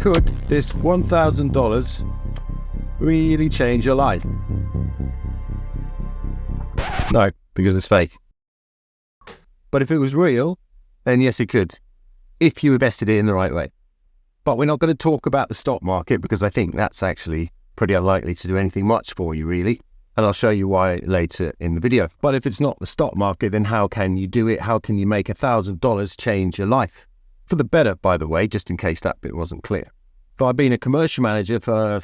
Could this $1,000 really change your life? No, because it's fake. But if it was real, then yes, it could, if you invested it in the right way. But we're not going to talk about the stock market because I think that's actually pretty unlikely to do anything much for you, really. And I'll show you why later in the video. But if it's not the stock market, then how can you do it? How can you make $1,000 change your life? For the better, by the way, just in case that bit wasn't clear. So I've been a commercial manager for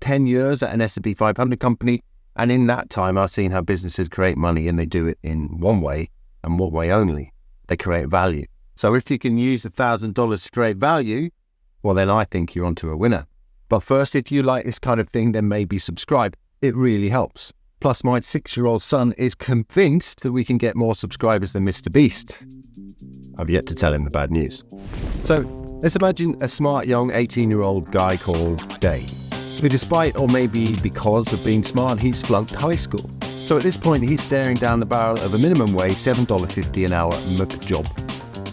10 years at an S&P 500 company. And in that time, I've seen how businesses create money, and they do it in one way and one way only. They create value. So if you can use $1,000 to create value, well, then I think you're onto a winner. But first, if you like this kind of thing, then maybe subscribe. It really helps. Plus, my 6-year-old son is convinced that we can get more subscribers than Mr. Beast. I've yet to tell him the bad news. So, let's imagine a smart young 18-year-old guy called Dave, who despite or maybe because of being smart, he's flunked high school. So at this point, he's staring down the barrel of a minimum wage $7.50 an hour muck job.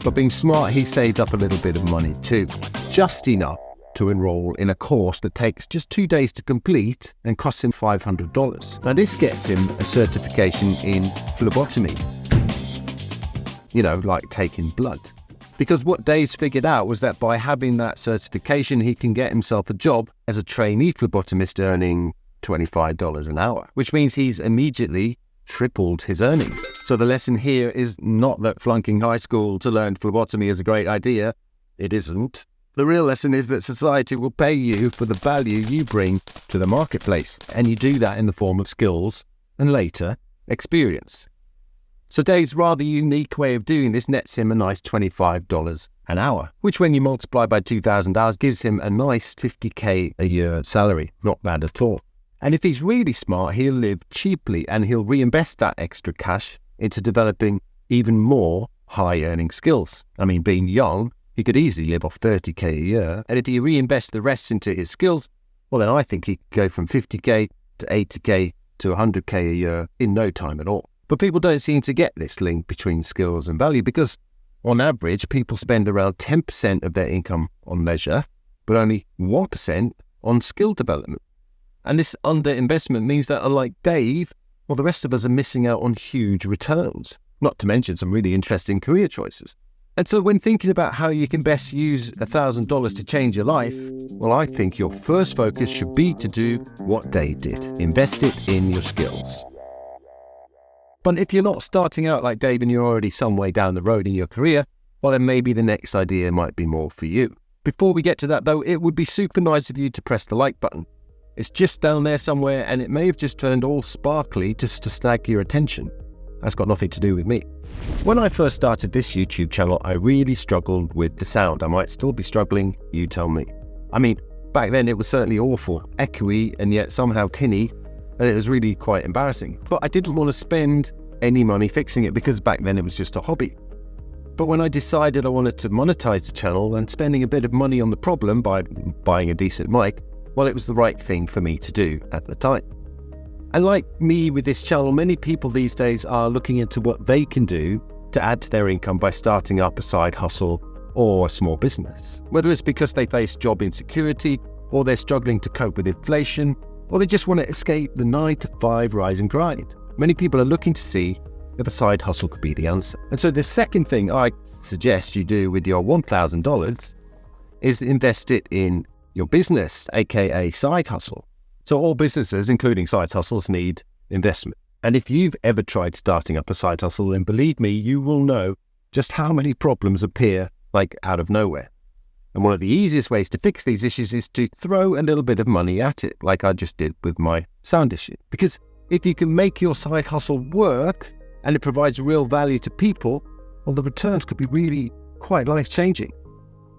But being smart, he saved up a little bit of money too, just enough to enroll in a course that takes just 2 days to complete and costs him $500. Now this gets him a certification in phlebotomy. You know, like taking blood. Because what Dave's figured out was that by having that certification, he can get himself a job as a trainee phlebotomist earning $25 an hour, which means he's immediately tripled his earnings. So the lesson here is not that flunking high school to learn phlebotomy is a great idea. It isn't. The real lesson is that society will pay you for the value you bring to the marketplace, and you do that in the form of skills and later experience. So Dave's rather unique way of doing this nets him a nice $25 an hour, which when you multiply by 2,000 hours gives him a nice $50K a year salary. Not bad at all. And if he's really smart, he'll live cheaply and he'll reinvest that extra cash into developing even more high-earning skills. I mean, being young, he could easily live off $30K a year. And if he reinvests the rest into his skills, well, then I think he could go from $50K to $80K to $100K a year in no time at all. But people don't seem to get this link between skills and value because, on average, people spend around 10% of their income on leisure, but only 1% on skill development. And this underinvestment means that, unlike Dave, well, the rest of us are missing out on huge returns, not to mention some really interesting career choices. And so when thinking about how you can best use $1,000 to change your life, well, I think your first focus should be to do what Dave did. Invest it in your skills. But if you're not starting out like Dave and you're already some way down the road in your career, well, then maybe the next idea might be more for you. Before we get to that, though, it would be super nice of you to press the like button. It's just down there somewhere, and it may have just turned all sparkly just to snag your attention. That's got nothing to do with me. When I first started this YouTube channel, I really struggled with the sound. I might still be struggling, you tell me. I mean, back then it was certainly awful, echoey, and yet somehow tinny, and it was really quite embarrassing. But I didn't want to spend any money fixing it because back then it was just a hobby. But when I decided I wanted to monetize the channel and spending a bit of money on the problem by buying a decent mic, well, it was the right thing for me to do at the time. And like me with this channel, many people these days are looking into what they can do to add to their income by starting up a side hustle or a small business. Whether it's because they face job insecurity, or they're struggling to cope with inflation, or they just want to escape the 9-to-5 rise and grind. Many people are looking to see if a side hustle could be the answer. And so the second thing I suggest you do with your $1,000 is invest it in your business, aka side hustle. So all businesses, including side hustles, need investment. And if you've ever tried starting up a side hustle, then believe me, you will know just how many problems appear like out of nowhere. And one of the easiest ways to fix these issues is to throw a little bit of money at it, like I just did with my sound issue. Because if you can make your side hustle work and it provides real value to people, well, the returns could be really quite life-changing.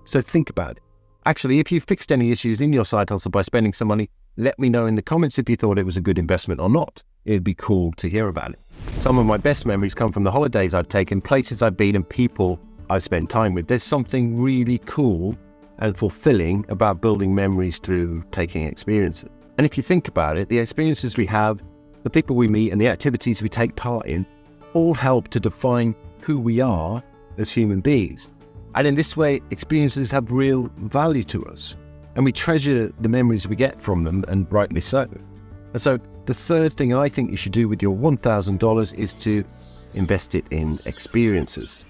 So think about it. Actually, if you fixed any issues in your side hustle by spending some money, let me know in the comments if you thought it was a good investment or not. It'd be cool to hear about it. Some of my best memories come from the holidays I've taken, places I've been, and people I've spent time with. There's something really cool and fulfilling about building memories through taking experiences. And if you think about it, the experiences we have, the people we meet, and the activities we take part in all help to define who we are as human beings. And in this way, experiences have real value to us. and we treasure the memories we get from them, and rightly so. And so the third thing I think you should do with your $1,000 is to invest it in experiences.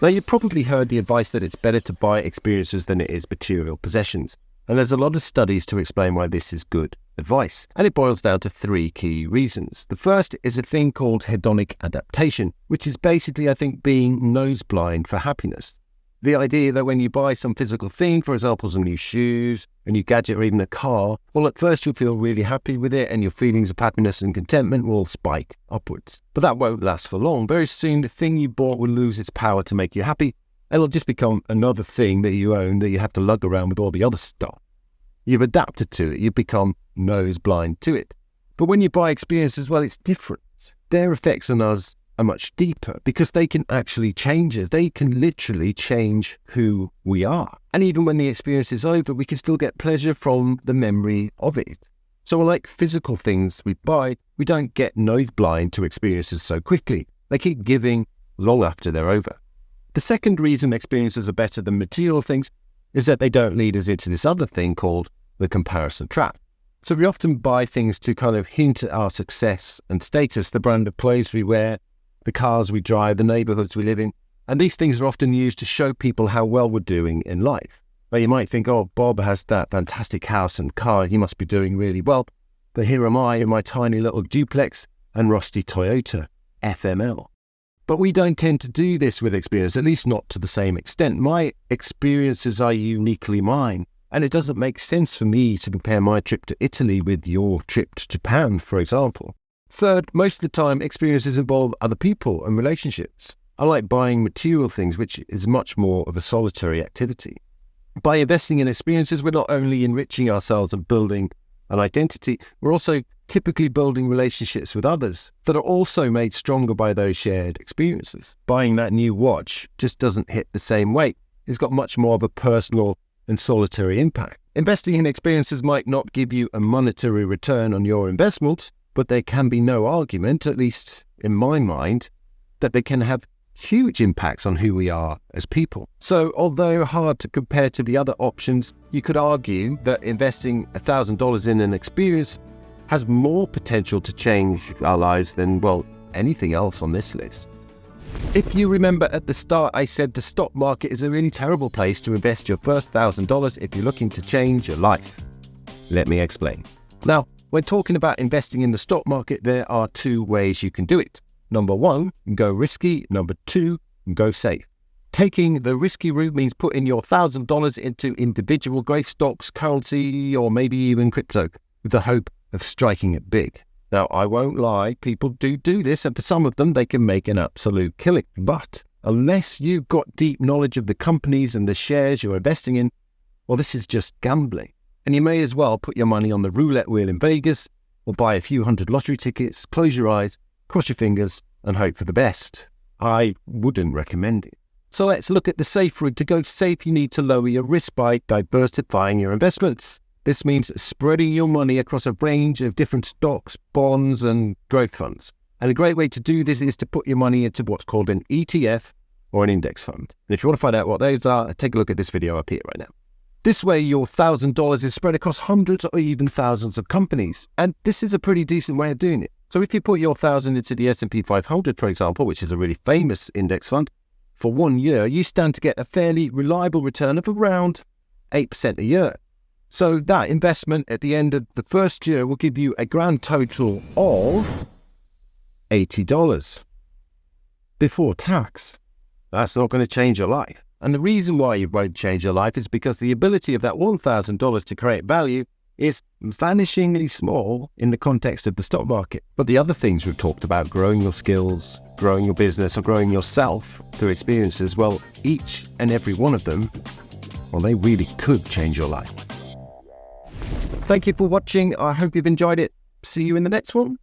Now, you've probably heard the advice that it's better to buy experiences than it is material possessions. And there's a lot of studies to explain why this is good advice. And it boils down to 3 key reasons. The first is a thing called hedonic adaptation, which is basically, I think, being nose blind for happiness. The idea that when you buy some physical thing, for example, some new shoes, a new gadget, or even a car, well, at first you'll feel really happy with it and your feelings of happiness and contentment will spike upwards. But that won't last for long. Very soon, the thing you bought will lose its power to make you happy, and it'll just become another thing that you own that you have to lug around with all the other stuff. You've adapted to it. You've become nose blind to it. But when you buy experiences, well, it's different. Their effects on us are much deeper because they can actually change us. They can literally change who we are. And even when the experience is over, we can still get pleasure from the memory of it. So unlike physical things we buy, we don't get nose blind to experiences so quickly. They keep giving long after they're over. The second reason experiences are better than material things is that they don't lead us into this other thing called the comparison trap. So we often buy things to kind of hint at our success and status, the brand of clothes we wear, the cars we drive, the neighborhoods we live in. And these things are often used to show people how well we're doing in life. But you might think, oh, Bob has that fantastic house and car, he must be doing really well. But here am I in my tiny little duplex and rusty Toyota FML. But we don't tend to do this with experience, at least not to the same extent. My experiences are uniquely mine. And it doesn't make sense for me to compare my trip to Italy with your trip to Japan, for example. Third, most of the time, experiences involve other people and relationships. I like buying material things, which is much more of a solitary activity. By investing in experiences, we're not only enriching ourselves and building an identity, we're also typically building relationships with others that are also made stronger by those shared experiences. Buying that new watch just doesn't hit the same weight. It's got much more of a personal and solitary impact. Investing in experiences might not give you a monetary return on your investment, but there can be no argument, at least in my mind, that they can have huge impacts on who we are as people. So although hard to compare to the other options, you could argue that investing $1,000 in an experience has more potential to change our lives than, well, anything else on this list. If you remember at the start, I said the stock market is a really terrible place to invest your first $1,000 if you're looking to change your life. Let me explain. Now, when talking about investing in the stock market, there are 2 ways you can do it. Number 1, go risky. Number 2, go safe. Taking the risky route means putting your $1,000 into individual growth stocks, currency, or maybe even crypto, with the hope of striking it big. Now, I won't lie, people do this, and for some of them, they can make an absolute killing. But unless you've got deep knowledge of the companies and the shares you're investing in, well, this is just gambling. And you may as well put your money on the roulette wheel in Vegas, or buy a few hundred lottery tickets, close your eyes, cross your fingers, and hope for the best. I wouldn't recommend it. So let's look at the safe route. To go safe, you need to lower your risk by diversifying your investments. This means spreading your money across a range of different stocks, bonds, and growth funds. And a great way to do this is to put your money into what's called an ETF or an index fund. And if you want to find out what those are, take a look at this video up here right now. This way, your $1,000 is spread across hundreds or even thousands of companies. And this is a pretty decent way of doing it. So if you put your $1,000 into the S&P 500, for example, which is a really famous index fund, for 1 year, you stand to get a fairly reliable return of around 8% a year. So that investment at the end of the first year will give you a grand total of $80 before tax. That's not going to change your life. And the reason why it won't change your life is because the ability of that $1,000 to create value is vanishingly small in the context of the stock market. But the other things we've talked about, growing your skills, growing your business, or growing yourself through experiences, well, each and every one of them, well, they really could change your life. Thank you for watching. I hope you've enjoyed it. See you in the next one.